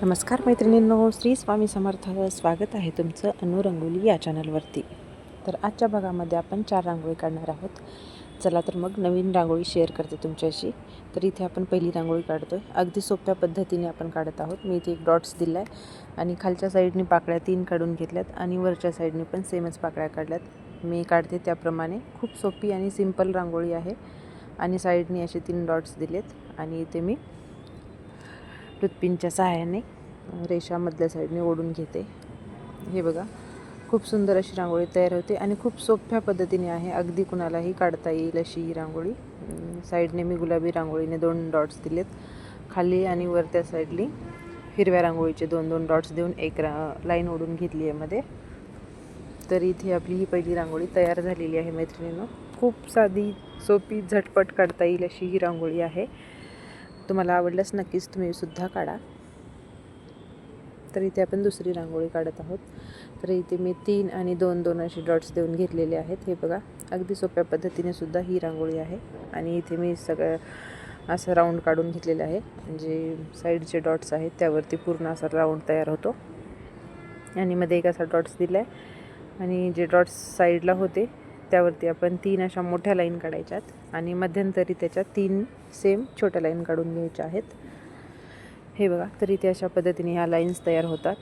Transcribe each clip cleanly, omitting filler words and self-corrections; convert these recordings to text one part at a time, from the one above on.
नमस्कार मैत्रिणींनो, श्री स्वामी समर्थ. स्वागत आहे तुमचं अनु रंगोली या चॅनलवरती. तर आजच्या भागामध्ये आपण 4 रांगोळी काढणार आहोत. चला तर मग नवीन रांगोळी शेअर करते तुमच्याशी. तर इथे आपण पहिली रांगोळी काढतो आहे. अगदी सोप्या पद्धतीने आपण काढत आहोत. मी इथे एक डॉट्स दिला आहे आणि खालच्या साईडनी पाकळ्या 3 काढून घेतल्यात आणि वरच्या साईडनी पण सेमच पाकळ्या काढल्यात. मी काढते त्याप्रमाणे. खूप सोपी आणि सिंपल रांगोळी आहे आणि साईडनी असे 3 डॉट्स दिलेत आणि इथे मी टूथपिनच्या सहाय्याने रेषामधल्या साईडने ओढून घेते. हे बघा, खूप सुंदर अशी रांगोळी तयार होते आणि खूप सोप्या पद्धतीने आहे. अगदी कुणालाही काढता येईल अशी ही रांगोळी. साईडने मी गुलाबी रांगोळीने 2 डॉट्स दिलेत. खाली आणि वरच्या साईडनी हिरव्या रांगोळीचे 2-2 डॉट्स देऊन एक लाईन ओढून घेतली आहे मध्ये. तर इथे आपली ही पहिली रांगोळी तयार झालेली आहे मैत्रिणींनो. खूप साधी, सोपी, झटपट काढता येईल अशी ही रांगोळी आहे. तुम्हाला आवडल्यास नक्कीच तुम्ही सुद्धा काढा. तर इथे आपण दुसरी रांगोळी काढत आहोत. तर इथे मी 3 आणि 2-2 असे डॉट्स देऊन घेतलेले आहेत. हे बघा, अगदी सोप्या पद्धतीने सुद्धा ही रांगोळी आहे. आणि इथे मी सगळं असं राऊंड काढून घेतलेलं आहे. म्हणजे साईडचे डॉट्स आहेत त्यावरती पूर्ण असा राऊंड तयार होतो आणि मध्ये एक असा डॉट्स दिला आहे आणि जे डॉट्स साईडला होते त्यावरती आपण 3 अशा मोठ्या लाईन काढायच्यात आणि मध्यंतरी त्याच्या 3 सेम छोट्या लाईन काढून घ्यायच्या आहेत. हे बघा, तर इथे अशा पद्धतीने ह्या लाईन्स तयार होतात.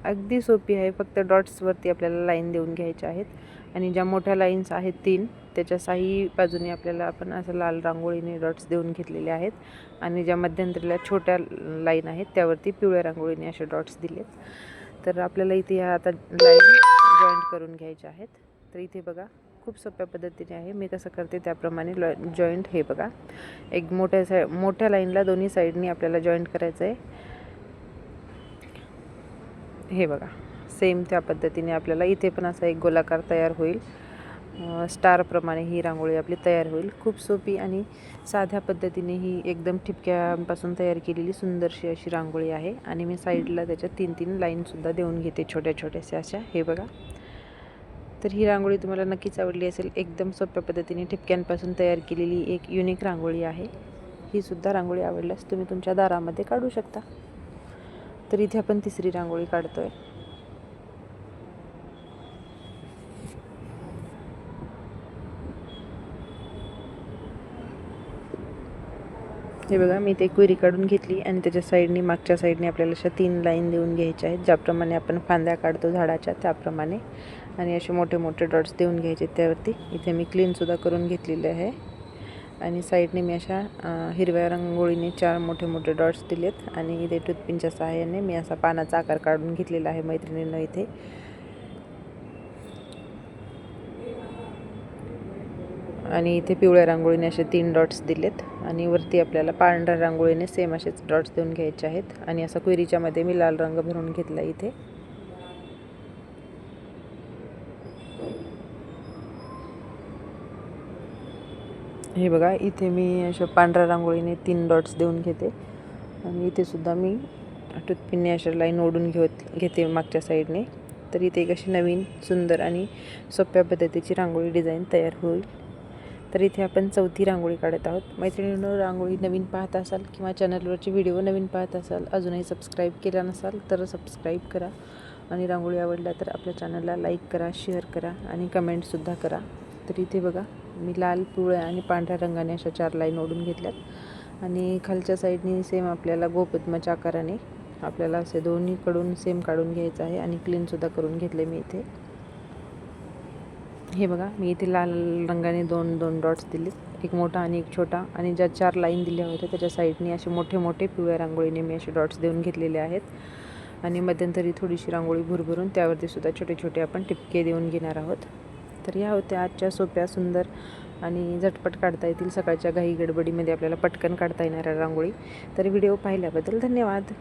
अगदी सोपी आहे. फक्त डॉट्सवरती आपल्याला लाईन देऊन घ्यायच्या आहेत आणि ज्या मोठ्या लाईन्स आहेत 3 त्याच्या साही बाजूने आपल्याला आपण असं लाल रांगोळीने डॉट्स देऊन घेतलेले आहेत आणि ज्या मध्यंतरीला छोट्या लाईन आहेत त्यावरती पिवळ्या रांगोळीने असे डॉट्स दिलेत. तर आपल्याला इथे ह्या आता लाईन जॉईंट करून घ्यायच्या आहेत. तर इथे बघा, खूप सोप्या पद्धतीने आहे. मी कसं करते त्याप्रमाणे जॉईंट. हे बघा, एक मोठ्या लाईनला दोन्ही साईडनी आपल्याला जॉईंट करायचं आहे. हे बघा, सेम त्या पद्धतीने आपल्याला इथे पण असा एक गोलाकार तयार होईल. स्टारप्रमाणे ही रांगोळी आपली तयार होईल. खूप सोपी आणि साध्या पद्धतीने ही एकदम ठिपक्यापासून तयार केलेली सुंदरशी अशी रांगोळी आहे. आणि मी साईडला त्याच्या 3-3 लाईनसुद्धा देऊन घेते छोट्या छोट्याशा अशा. हे बघा, तर ही रांगोळी तुम्हाला नक्कीच आवडली असेल. एकदम सोप्या पद्धतीने ठिपक्यांपासून तयार केलेली एक युनिक रांगोळी आहे. ही सुद्धा रांगोळी आवडल्यास तुम्ही तुमच्या दारामध्ये काढू शकता. तर इथे आपण तिसरी रांगोळी काढतो आहे. हे बघा, मी ते क्वेरी काढून घेतली आणि त्याच्या साईडनी मागच्या साईडने आपल्याला अशा 3 लाईन देऊन घ्यायच्या आहेत. ज्याप्रमाणे आपण फांद्या काढतो झाडाच्या त्याप्रमाणे आणि असे मोठे मोठे डॉट्स देऊन घ्यायचे त्यावरती. इथे मी क्लीनसुद्धा करून घेतलेले आहे आणि साईडने मी अशा हिरव्या रांगोळीने 4 मोठे मोठे डॉट्स दिलेत आणि इथे टूथपिनच्या सहाय्याने मी असा पानाचा आकार काढून घेतलेला आहे मैत्रिणींनो इथे. आणि इथे पिवळ्या रांगोळीने असे 3 डॉट्स दिलेत आणि वरती आपल्याला पांढऱ्या रांगोळीने सेम असेच डॉट्स देऊन घ्यायचे आहेत. आणि असा क्वेरीच्यामध्ये मी लाल रंग भरून घेतला इथे. हे बघा, इथे मी अशा पांढऱ्या रांगोळीने 3 डॉट्स देऊन घेते आणि इथे सुद्धा मी टूथपिनने अशा लाईन ओढून घेते मागच्या साईडने. तर इथे एक अशी नवीन सुंदर आणि सोप्या पद्धतीची रांगोळी डिझाईन तयार होईल. तर इथे आपण चौथी रांगोळी काढत आहोत. मैत्रिणींनो, रांगोळी नवीन पाहत असाल किंवा चॅनलवरची व्हिडिओ नवीन पाहत असाल, अजूनही सबस्क्राईब केला नसाल तर सबस्क्राईब करा आणि रांगोळी आवडल्या तर आपल्या चॅनलला लाईक करा, शेअर करा आणि कमेंटसुद्धा करा. तर इथे बघा, मी लाल, पिवळ्या आणि पांढऱ्या रंगाने अशा 4 लाईन ओढून घेतल्यात आणि खालच्या साईडनी सेम आपल्याला गोपद्माच्या आकाराने आपल्याला असे दोन्हीकडून सेम काढून घ्यायचं आहे आणि क्लीनसुद्धा करून घेतले मी इथे. हे बघा, मी इथे लाल रंगाने 2-2 डॉट्स दिले, एक मोठा आणि एक छोटा. आणि ज्या 4 लाईन दिल्या होत्या त्याच्या साईडनी असे मोठे मोठे पिवळ्या रांगोळीने मी असे डॉट्स देऊन घेतलेले आहेत आणि मध्यंतरी थोडीशी रांगोळी भरभरून त्यावरती सुद्धा छोटे छोटे आपण टिपके देऊन घेणार आहोत. तर ह्या होत्या आजच्या सोप्या, सुंदर आणि झटपट काढता येतील, सकाळच्या घाई गडबडीमध्ये आपल्याला पटकन काढता येणाऱ्या रांगोळी. तर व्हिडिओ पाहिल्याबद्दल धन्यवाद.